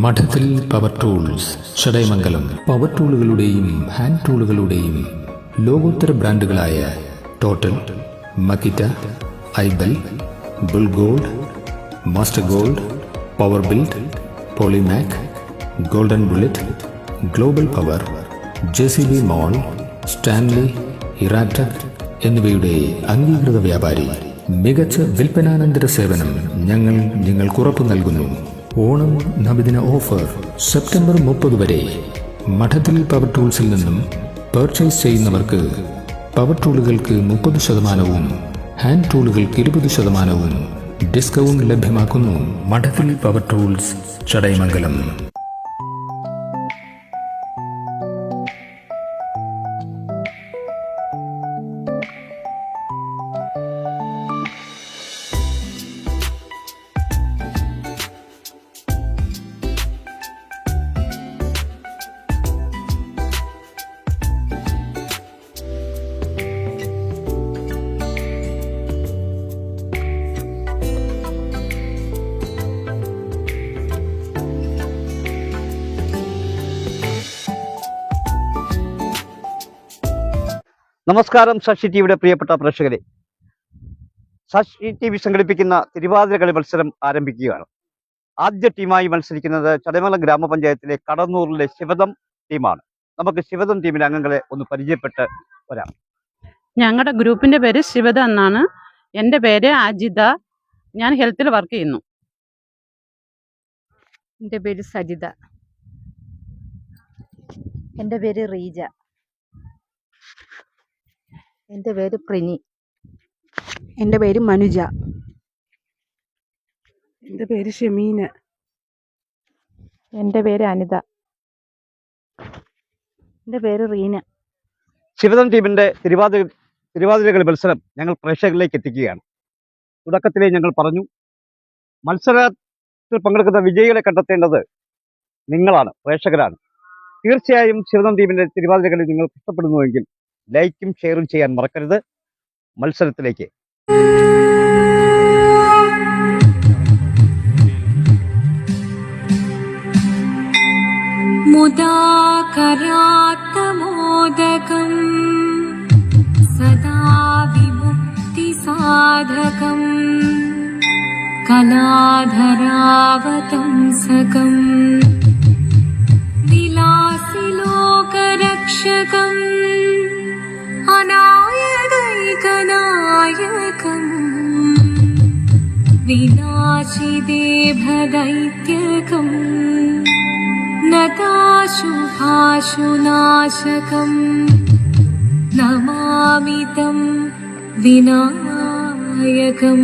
മഠത്തിൽ power tools Chadayamangalam. Power ടൂളുകളുടെയും hand ടൂളുകളുടെയും ലോകോത്തര ബ്രാൻഡുകളായ Total, Makita, iBall, Bull Gold, Master Gold, Power Build, Polymak, Golden Bullet, Global Power, JCB മോൾ, Stanley, ഇറാറ്റക് എന്നിവയുടെ അംഗീകൃത വ്യാപാരി. മികച്ച വിൽപ്പനാനന്തര സേവനം ഞങ്ങൾ നിങ്ങൾക്ക് ഉറപ്പു നൽകുന്നു. ഓണം നബിദിന ഓഫർ സെപ്റ്റംബർ 30 വരെ. മഠത്തിൽ പവർ ടൂൾസിൽ നിന്നും പർച്ചേസ് ചെയ്യുന്നവർക്ക് പവർ ടൂളുകൾക്ക് 30%, ഹാൻഡ് ടൂളുകൾക്ക് 20% ഡിസ്കൗണ്ട് ലഭ്യമാക്കുന്നു. മഠത്തിൽ പവർ ടൂൾസ് ചടയമംഗലം. നമസ്കാരം സാക്ഷി ടിവിയുടെ പ്രിയപ്പെട്ട പ്രേക്ഷകരെ, സാക്ഷി ടിവി സംഘടിപ്പിക്കുന്ന തിരുവാതിര കളി മത്സരം ആരംഭിക്കുകയാണ്. ആദ്യ ടീമായി മത്സരിക്കുന്നത് ചടയമംഗലം ഗ്രാമപഞ്ചായത്തിലെ കടന്നൂറിലെ ശിവദം ടീമാണ്. നമുക്ക് ശിവദം ടീമിലെ അംഗങ്ങളെ ഒന്ന് പരിചയപ്പെട്ട് വരാം. ഞങ്ങളുടെ ഗ്രൂപ്പിന്റെ പേര് ശിവദ എന്നാണ്. എൻ്റെ പേര് അജിത. ഞാൻ ഹെൽത്തിൽ വർക്ക് ചെയ്യുന്നു. എൻ്റെ പേര് സജിത. എൻ്റെ പേര് റീജ. എൻ്റെ പേര് പ്രിനി. എൻ്റെ പേര് മനുജ. എൻ്റെ പേര് ഷമീന. എൻ്റെ പേര് അനിത. എൻ്റെ പേര് റീന. ശിവദം ടീമിന്റെ തിരുവാതിര കളി മത്സരം ഞങ്ങൾ പ്രേക്ഷകരിലേക്ക് എത്തിക്കുകയാണ്. തുടക്കത്തിലേ ഞങ്ങൾ പറഞ്ഞു, മത്സരത്തിൽ പങ്കെടുക്കുന്ന വിജയികളെ കണ്ടെത്തേണ്ടത് നിങ്ങളാണ്, പ്രേക്ഷകരാണ്. തീർച്ചയായും ശിവദം ടീമിന്റെ തിരുവാതിര കളി നിങ്ങൾക്ക് ഇഷ്ടപ്പെടുന്നുവെങ്കിൽ ലൈക്കും ഷെയറും ചെയ്യാൻ മറക്കരുത്. മത്സരത്തിലേക്ക് മുദാകരാത്തമോദകം സദാ വിമുക്തി സാധകം കലാധരാവതംസകം വിലാസി ലോകരക്ഷകം അനായകൈകനായകം വിനാശിദേഭദൈത്യകം നതാശുഭാശുനാശകം നമാമിതം വിനായകം.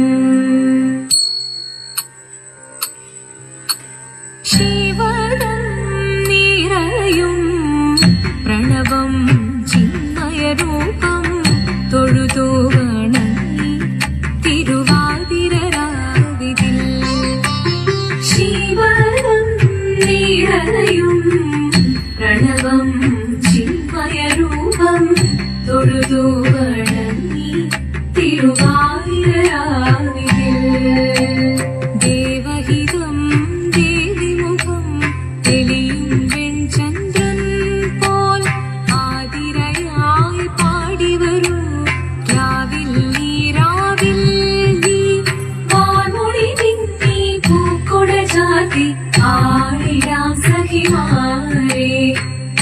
ശിവദം നിറയും പ്രണവം ചിന്മയരൂപം തൊഴുതു വണങ്ങി തിരുവാതിര രാവിതിൽ. ശിവദം നിറയും പ്രണവം ചിന്മയരൂപം തൊഴുതു വണങ്ങി തിരുവാതിര രാവിതിൽ. ദേവഹിതം ദേവിമുഖം തെളിയും വെൺചന്ദ്രൻ പോൽ ആതിരയായി പാടിവരൂ രാവിൽ നീ രാവിൽ നീ വാൻമൊഴി തിങ്ങി പൂക്കൊട ചാത്തി ആടിരാം സഖിമാരേ.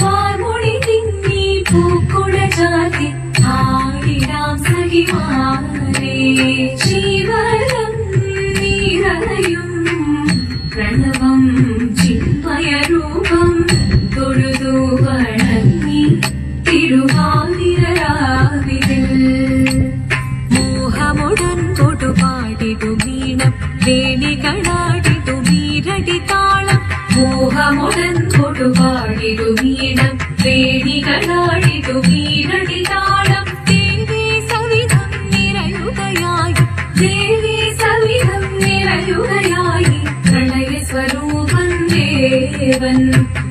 വാൻമൊഴി തിങ്ങി പൂക്കൊട ചാത്തി ആടിരാം സഖിമാരേ. ശിവദം നിറയും പ്രണവം ചിന്മയരൂപം തൊഴുതു വണങ്ങി തിരുവാതിര രാവിതിൽ. മോഹമുടൻ തൊടുപാടിടു വീണം വേണികളാടിടു വീരടി താളം. മോഹമുടൻ തൊടുപാടിടു വീണം വേണികളാടിടു വീരടി താളം. ദേവി സവിധം നിറയുകയായി, ദേവി സവിധം നിറയുകയായി പ്രളയ സ്വരൂപൻ ദേവൻ.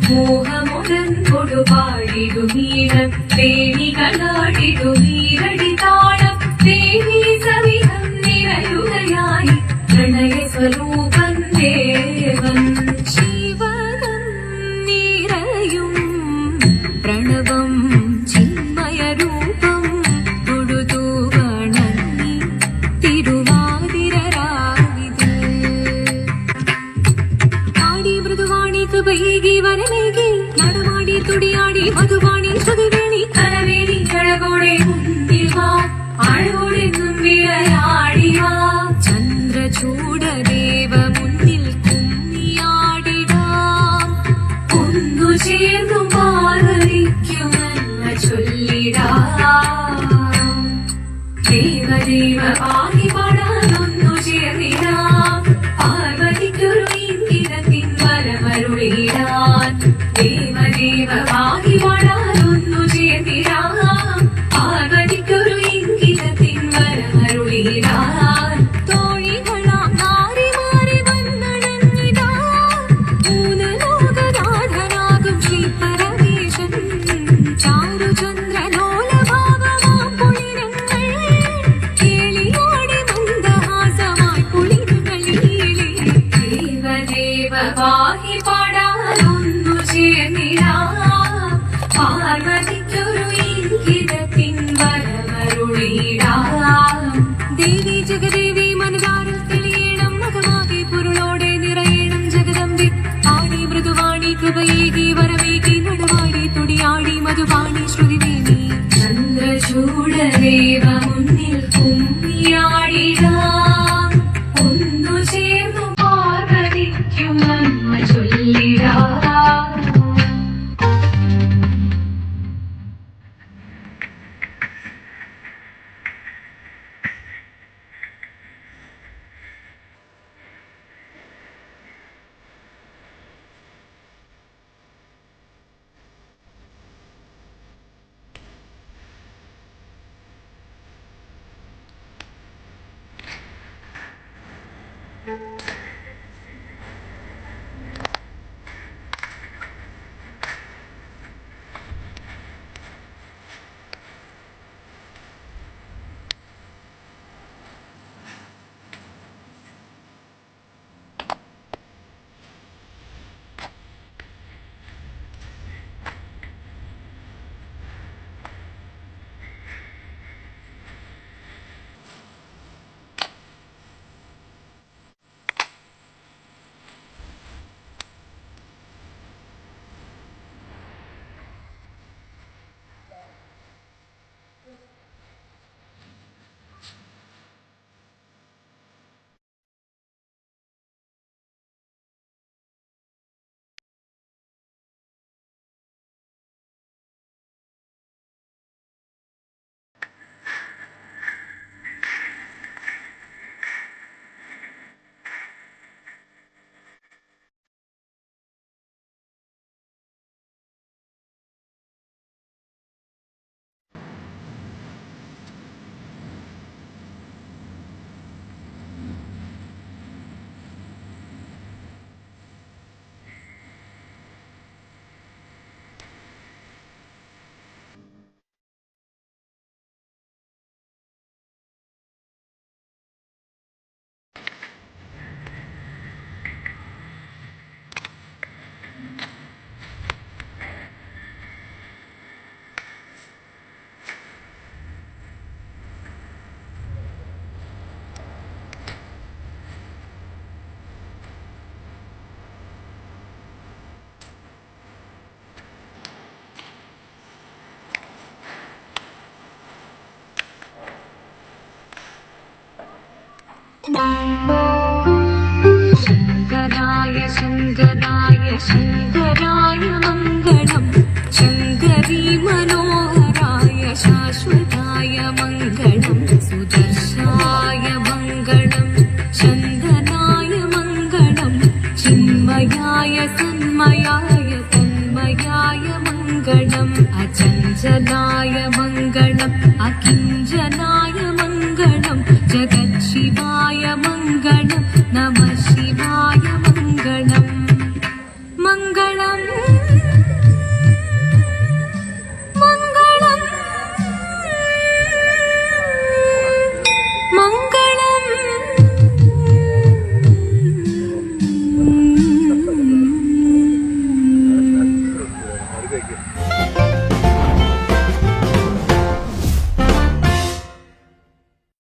മോഹമുടൻ കൊടുപാടിടു വീണം വേണികളാടിടു വീരടി താളം. ദേവി സവിധം നിറയുകയായി പ്രണയ സ്വരൂപൻ ദേവൻ. ശിവദം രൂപം തൊഴുതു വണങ്ങി തിരുവാതിരരാവിതിൽ ആടി മൃദുവാണി കൃപയേകി വരമേകി നടമാടി തുടിയാടി മധുവാണി ശ്രുതിവേണി കരവേണി കഴകോടെ മുന്നിൽ വാ ആഴോടെന്നും വിളയാടിവാ ചന്ദ്രചൂടദേവ മുന്നിൽ കുമ്മിയാടിടാം ഒന്നു ചേർന്നു പാർവതിക്കുമെന്ന് ചൊല്ലിടാം ദേവദേവ പാടി പാടാനൊന്നു ചേർന്നിടാം പാർവതിക്കൊരു ഇംഗിതത്തിൻ വരമരുളിടാൻ ദേവദേവ പാടി പാടാനൊന്നു ചേർന്നിടാം പാർവതിക്കൊരു ഇംഗിതത്തിൻ വരമരുളിടാൻ തോഴികളാം നാരിമാരെ വന്നണഞ്ഞിടാ മൂന്ന് ലോകനാഥനാകും ശ്രീ പരമേശൻ ചാരുചന്ദ്രലോലഭാവമാം പുളിരങ്ങൾ കേളിയോടെ മന്ദഹാസമായി പുളിരുകളിലേ ദേവദേവ പാഹി പാടാനൊന്നു ചേർന്നിടാം പാർവതിക്കൊരു ഇംഗിതത്തിൻ വരമരുളിടാം ദേവി ജഗദേവി മനതാരിൽ തെളിയണം മകമാകെ പൊരുളോടെ നിറയണം ജഗദമ്പി ആടി മൃദുവാണി കൃപയേകി വരമേകി നടവാടി തുടിയാടി മധുവാണി ശ്രുതിവേണി ചന്ദ്രചൂടദേവ മുന്നിൽ കുമ്മിയാടിടാം ഒന്നു ചേർന്നു പാർവതിക്കുമെന്ന് ചൊല്ലിടാം ശങ്കരായ ശങ്കരായ ശങ്കരായ മംഗളം ശങ്കരീ മനോഹരായ ശാശ്വതായ മംഗളം സുദർശായ മംഗളം ചന്ദനായ മംഗളം ചിന്മയായ സന്മയായ തന്മയായ മംഗളം അചഞ്ചലായ മംഗളം അകിം